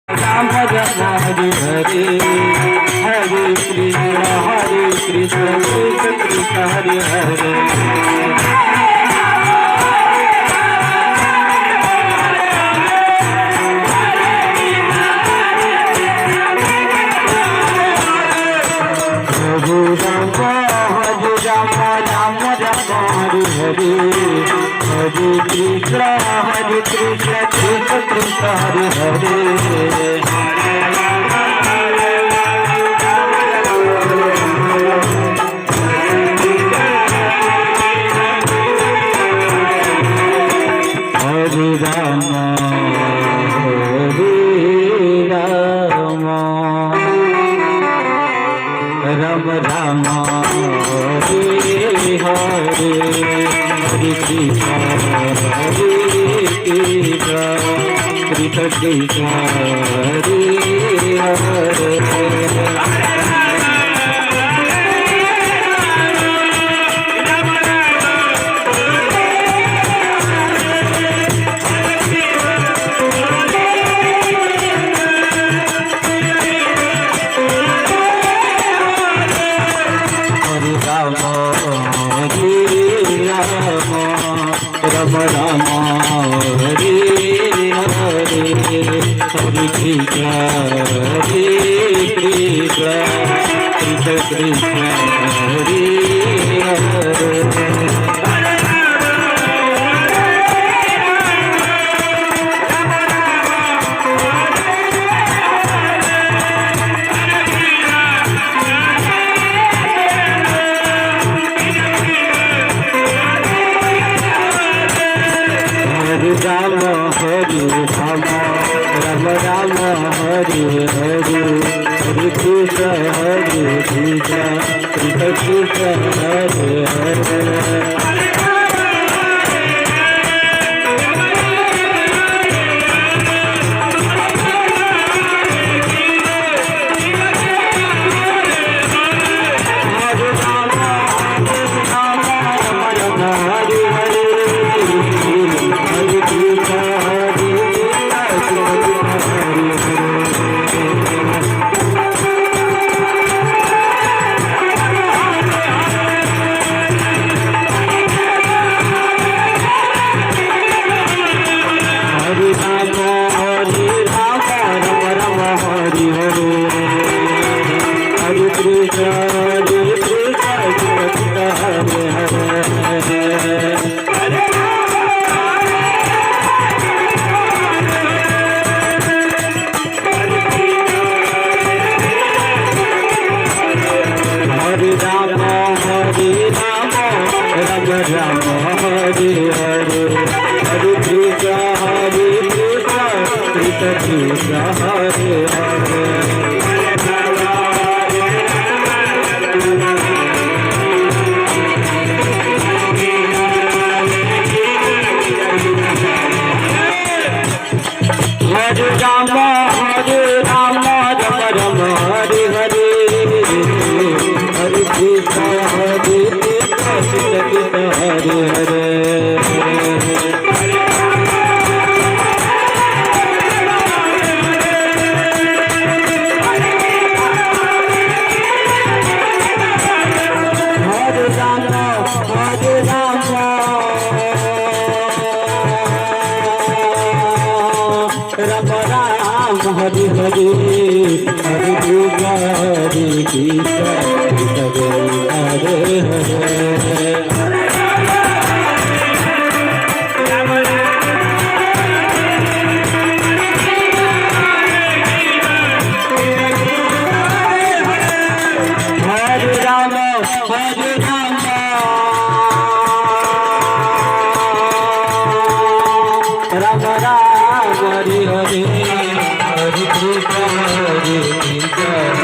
Ram Ram Hare Hare Hare Krishna Krishna Krishna Hare Hare Hare Krishna Krishna Krishna Hare Hare Hare Ram Ram Ram Hare Hare Hare Krishna Krishna Krishna Hare Hare Ram Ram Hare Hare Hare Krishna Krishna Krishna Hare Hare Ram Hare Ram Ram Ram Hare Hare Hare Krishna Krishna Krishna Hare Hare Krishna Hare Hare Hare Ram Ram Ram Hare Hare Hare Krishna Krishna Krishna Hare Hare Ram Ram Hare Hare Hare Krishna Hare Hare Hare Ram Ram Ram Hare Hare Hare Krishna Hare Krishna